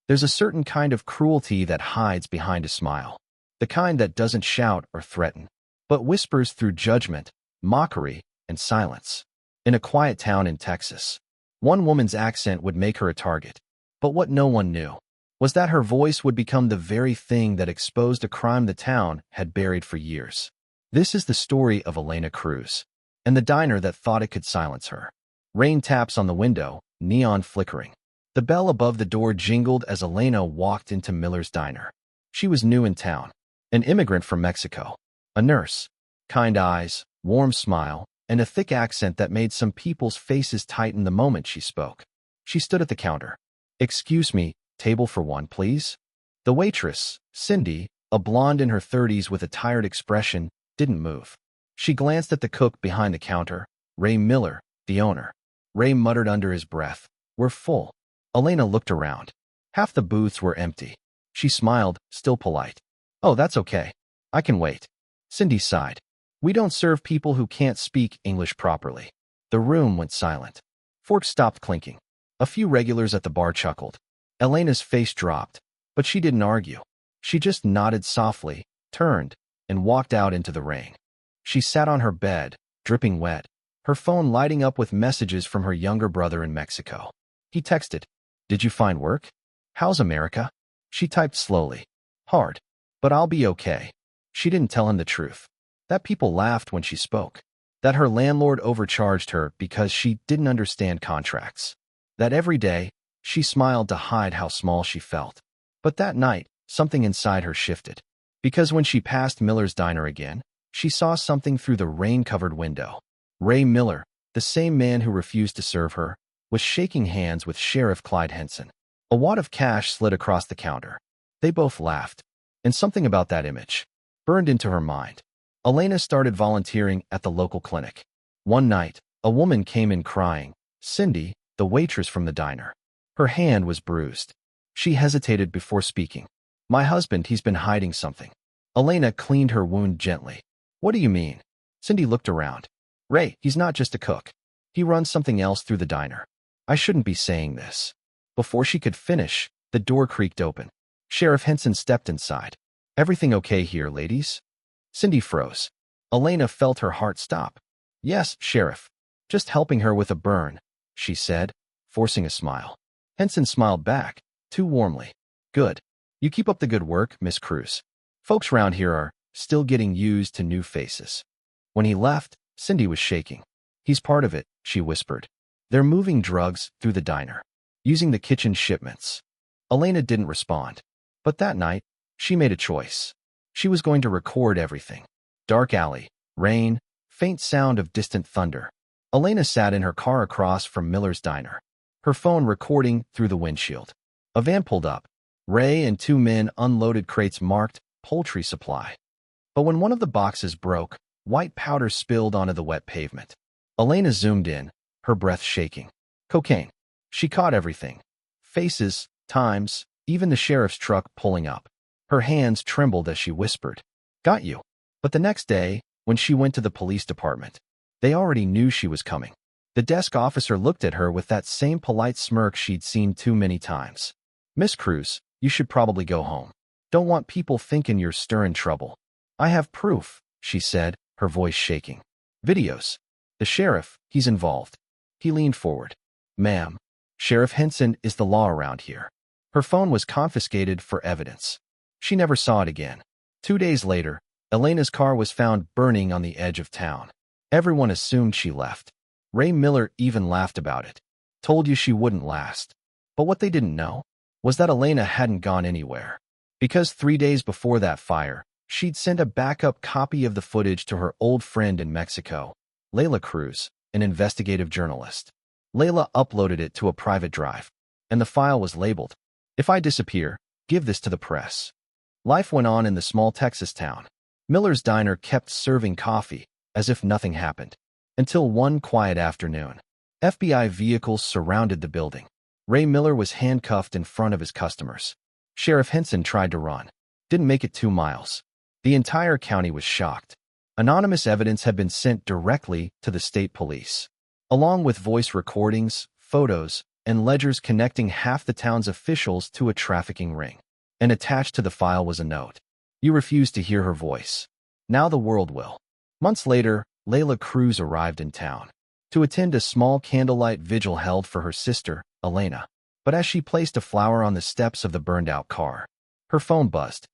There's a certain kind of cruelty that hides behind a smile. The kind that doesn't shout or threaten, but whispers through judgment, mockery, and silence. In a quiet town in Texas, one woman's accent would make her a target. But what no one knew was that her voice would become the very thing that exposed a crime the town had buried for years. This is the story of Elena Cruz, and the diner that thought it could silence her. Rain taps on the window, neon flickering. The bell above the door jingled as Elena walked into Miller's diner. She was new in town, an immigrant from Mexico, a nurse, kind eyes, warm smile, and a thick accent that made some people's faces tighten the moment she spoke. She stood at the counter. "Excuse me, table for one, please?" The waitress, Cindy, a blonde in her 30s with a tired expression, didn't move. She glanced at the cook behind the counter, Ray Miller, the owner. Ray muttered under his breath, "We're full." Elena looked around. Half the booths were empty. She smiled, still polite. "Oh, that's okay. I can wait." Cindy sighed. "We don't serve people who can't speak English properly." The room went silent. Forks stopped clinking. A few regulars at the bar chuckled. Elena's face dropped, but she didn't argue. She just nodded softly, turned, and walked out into the rain. She sat on her bed, dripping wet, her phone lighting up with messages from her younger brother in Mexico. He texted, "Did you find work? How's America?" She typed slowly. "Hard. But I'll be okay." She didn't tell him the truth. That people laughed when she spoke. That her landlord overcharged her because she didn't understand contracts. That every day, she smiled to hide how small she felt. But that night, something inside her shifted. Because when she passed Miller's diner again, she saw something through the rain-covered window. Ray Miller, the same man who refused to serve her, was shaking hands with Sheriff Clyde Henson. A wad of cash slid across the counter. They both laughed, and something about that image burned into her mind. Elena started volunteering at the local clinic. One night, a woman came in crying, Cindy, the waitress from the diner. Her hand was bruised. She hesitated before speaking. "My husband, he's been hiding something." Elena cleaned her wound gently. "What do you mean?" Cindy looked around. "Ray, he's not just a cook. He runs something else through the diner. I shouldn't be saying this." Before she could finish, the door creaked open. Sheriff Henson stepped inside. "Everything okay here, ladies?" Cindy froze. Elena felt her heart stop. "Yes, Sheriff. Just helping her with a burn," she said, forcing a smile. Henson smiled back, too warmly. "Good. You keep up the good work, Miss Cruz. Folks round here are still getting used to new faces." When he left, Cindy was shaking. "He's part of it," she whispered. "They're moving drugs through the diner, using the kitchen shipments." Elena didn't respond. But that night, she made a choice. She was going to record everything. Dark alley, rain, faint sound of distant thunder. Elena sat in her car across from Miller's diner, her phone recording through the windshield. A van pulled up. Ray and two men unloaded crates marked poultry supply. But when one of the boxes broke, white powder spilled onto the wet pavement. Elena zoomed in, her breath shaking. Cocaine. She caught everything. Faces, times, even the sheriff's truck pulling up. Her hands trembled as she whispered, "Got you." But the next day, when she went to the police department, they already knew she was coming. The desk officer looked at her with that same polite smirk she'd seen too many times. "Miss Cruz, you should probably go home. Don't want people thinking you're stirring trouble." "I have proof," she said, her voice shaking. "Videos. The sheriff, he's involved." He leaned forward. "Ma'am, Sheriff Henson is the law around here." Her phone was confiscated for evidence. She never saw it again. 2 days later, Elena's car was found burning on the edge of town. Everyone assumed she left. Ray Miller even laughed about it. "Told you she wouldn't last." But what they didn't know was that Elena hadn't gone anywhere. Because 3 days before that fire, she'd sent a backup copy of the footage to her old friend in Mexico, Leila Cruz, an investigative journalist. Leila uploaded it to a private drive, and the file was labeled, "If I disappear, give this to the press." Life went on in the small Texas town. Miller's diner kept serving coffee, as if nothing happened. Until one quiet afternoon, FBI vehicles surrounded the building. Ray Miller was handcuffed in front of his customers. Sheriff Henson tried to run. Didn't make it 2 miles. The entire county was shocked. Anonymous evidence had been sent directly to the state police, along with voice recordings, photos, and ledgers connecting half the town's officials to a trafficking ring. And attached to the file was a note. You refused to hear her voice. Now the world will. Months later, Leila Cruz arrived in town to attend a small candlelight vigil held for her sister, Elena. But as she placed a flower on the steps of the burned-out car, her phone buzzed.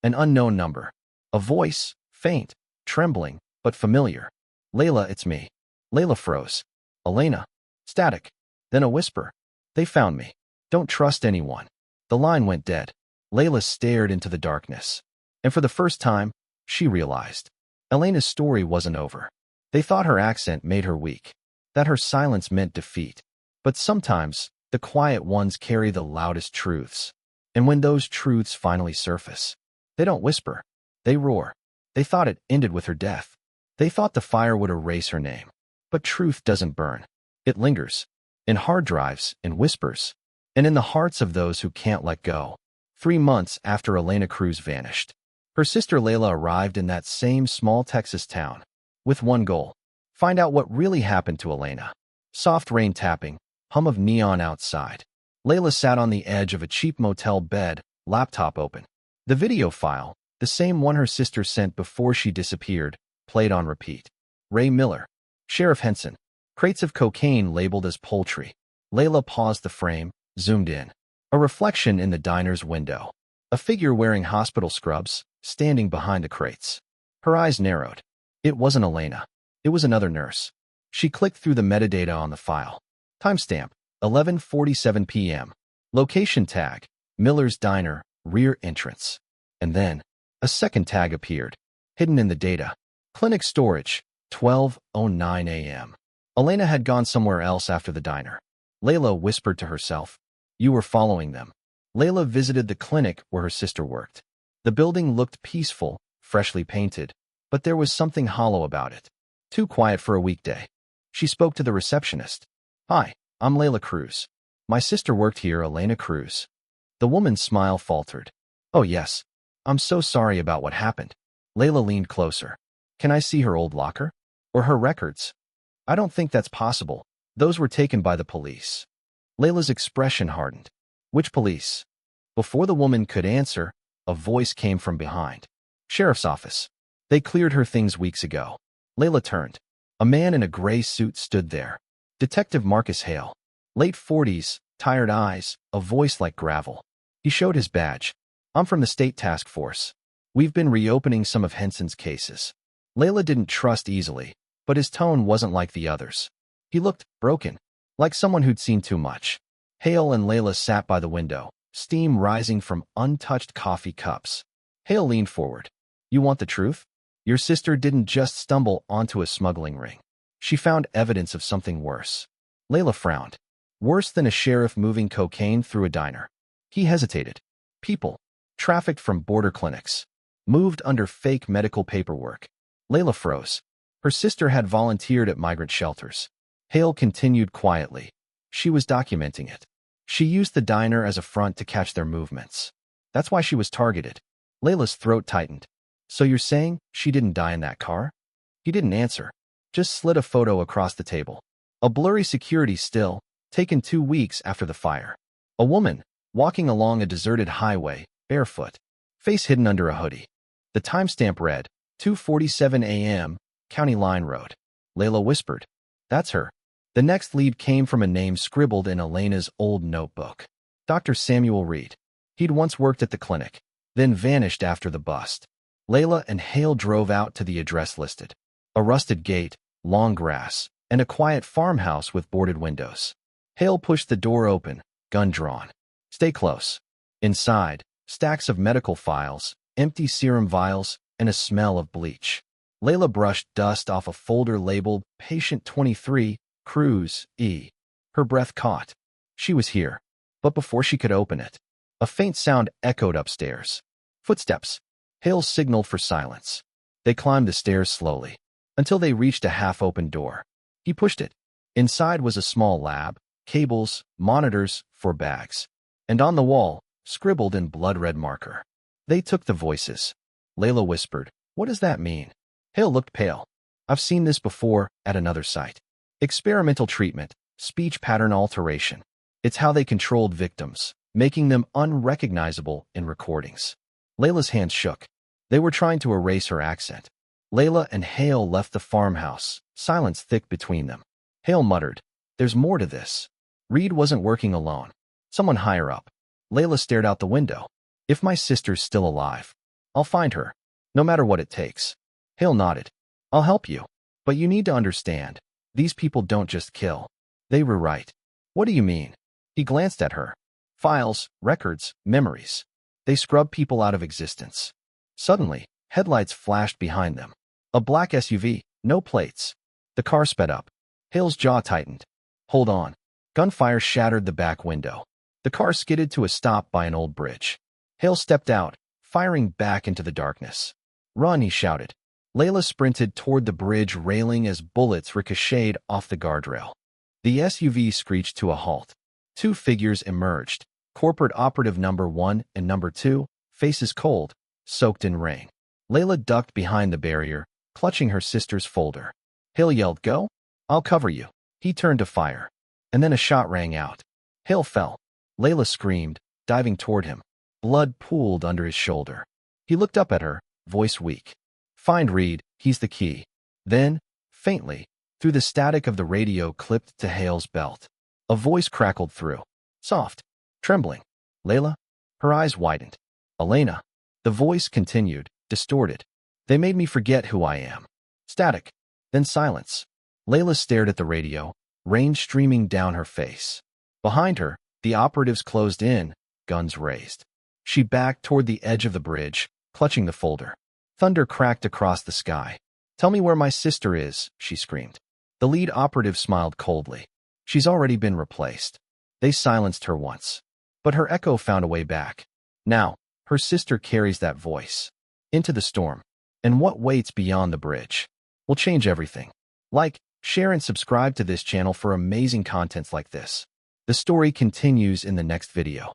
An unknown number. A voice, faint, trembling, but familiar. Leila, it's me. Leila froze. Elena. Static. Then a whisper. They found me. Don't trust anyone. The line went dead. Leila stared into the darkness. And for the first time, she realized Elena's story wasn't over. They thought her accent made her weak, that her silence meant defeat. But sometimes, the quiet ones carry the loudest truths. And when those truths finally surface, they don't whisper. They roar. They thought it ended with her death. They thought the fire would erase her name. But truth doesn't burn. It lingers. In hard drives, in whispers, and in the hearts of those who can't let go. 3 months after Elena Cruz vanished, her sister Leila arrived in that same small Texas town, with one goal: find out what really happened to Elena. Soft rain tapping, hum of neon outside. Leila sat on the edge of a cheap motel bed, laptop open. The video file, the same one her sister sent before she disappeared, played on repeat. Ray Miller. Sheriff Henson. Crates of cocaine labeled as poultry. Leila paused the frame, zoomed in. A reflection in the diner's window. A figure wearing hospital scrubs, standing behind the crates. Her eyes narrowed. It wasn't Elena. It was another nurse. She clicked through the metadata on the file. Timestamp, 11:47 p.m. Location tag, Miller's Diner, rear entrance. And then, a second tag appeared, hidden in the data. Clinic storage, 12:09 a.m. Elena had gone somewhere else after the diner. Leila whispered to herself, "You were following them." Leila visited the clinic where her sister worked. The building looked peaceful, freshly painted, but there was something hollow about it. Too quiet for a weekday. She spoke to the receptionist. "Hi, I'm Leila Cruz. My sister worked here, Elena Cruz." The woman's smile faltered. "Oh yes. I'm so sorry about what happened." Leila leaned closer. "Can I see her old locker? Or her records?" "I don't think that's possible. Those were taken by the police." Leila's expression hardened. "Which police?" Before the woman could answer, a voice came from behind. "Sheriff's office. They cleared her things weeks ago." Leila turned. A man in a gray suit stood there. Detective Marcus Hale. Late 40s, tired eyes, a voice like gravel. He showed his badge. "I'm from the state task force. We've been reopening some of Henson's cases." Leila didn't trust easily, but his tone wasn't like the others. He looked broken, like someone who'd seen too much. Hale and Leila sat by the window, steam rising from untouched coffee cups. Hale leaned forward. "You want the truth? Your sister didn't just stumble onto a smuggling ring. She found evidence of something worse." Leila frowned. "Worse than a sheriff moving cocaine through a diner." He hesitated. "People, trafficked from border clinics, moved under fake medical paperwork." Leila froze. Her sister had volunteered at migrant shelters. Hale continued quietly. She was documenting it. She used the diner as a front to catch their movements. That's why she was targeted. Leila's throat tightened. "So you're saying she didn't die in that car?" He didn't answer. Just slid a photo across the table. A blurry security still, taken 2 weeks after the fire. A woman, walking along a deserted highway, barefoot, face hidden under a hoodie. The timestamp read, 2:47 a.m., County Line Road. Leila whispered, "That's her." The next lead came from a name scribbled in Elena's old notebook. Dr. Samuel Reed. He'd once worked at the clinic, then vanished after the bust. Leila and Hale drove out to the address listed. A rusted gate, long grass, and a quiet farmhouse with boarded windows. Hale pushed the door open, gun drawn. "Stay close." Inside, stacks of medical files, empty serum vials, and a smell of bleach. Leila brushed dust off a folder labeled Patient 23, Cruz, E. Her breath caught. She was here. But before she could open it, a faint sound echoed upstairs. Footsteps. Hale signaled for silence. They climbed the stairs slowly, until they reached a half-open door. He pushed it. Inside was a small lab, cables, monitors, 4 bags. And on the wall, scribbled in blood-red marker. "They took the voices." Leila whispered, "What does that mean?" Hale looked pale. "I've seen this before, at another site. Experimental treatment, speech pattern alteration." It's how they controlled victims, making them unrecognizable in recordings. Leila's hands shook. They were trying to erase her accent. Leila and Hale left the farmhouse, silence thick between them. Hale muttered, "There's more to this." Reed wasn't working alone. Someone higher up. Leila stared out the window. "If my sister's still alive, I'll find her, no matter what it takes." Hale nodded. "I'll help you. But you need to understand, these people don't just kill. They rewrite." "What do you mean?" He glanced at her. "Files, records, memories. They scrub people out of existence." Suddenly, headlights flashed behind them. A black SUV, no plates. The car sped up. Hale's jaw tightened. "Hold on." Gunfire shattered the back window. The car skidded to a stop by an old bridge. Hale stepped out, firing back into the darkness. "Run," he shouted. Leila sprinted toward the bridge railing as bullets ricocheted off the guardrail. The SUV screeched to a halt. Two figures emerged, corporate operative number 1 and number 2, faces cold, soaked in rain. Leila ducked behind the barrier, clutching her sister's folder. Hale yelled, "Go! I'll cover you." He turned to fire. And then a shot rang out. Hale fell. Leila screamed, diving toward him. Blood pooled under his shoulder. He looked up at her, voice weak. "Find Reed, he's the key." Then, faintly, through the static of the radio clipped to Hale's belt, a voice crackled through. Soft, trembling. "Leila?" Her eyes widened. "Elena." The voice continued, distorted. "They made me forget who I am." Static. Then silence. Leila stared at the radio, rain streaming down her face. Behind her, the operatives closed in, guns raised. She backed toward the edge of the bridge, clutching the folder. Thunder cracked across the sky. "Tell me where my sister is," she screamed. The lead operative smiled coldly. "She's already been replaced." They silenced her once. But her echo found a way back. Now, her sister carries that voice into the storm. And what waits beyond the bridge will change everything. Like, share and subscribe to this channel for amazing contents like this. The story continues in the next video.